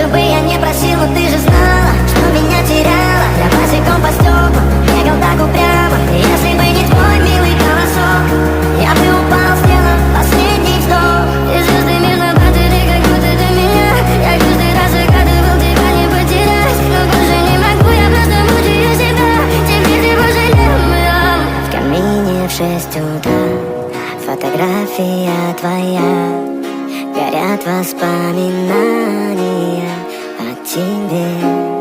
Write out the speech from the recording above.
Сколько бы я не просил, но ты же знала, что меня теряла. Я босиком по стеклам бегал так упрямо. Если бы не твой милый голосок, я бы упал, сделал последний вздох. И звезды мирно падали, как будто до меня. Я каждый раз загадывал тебя не потерять, но больше не могу, я просто мучаю себя. Теперь ты пожалел меня. В камине в 6 утра фотография твоя. Горят воспоминания о тебе.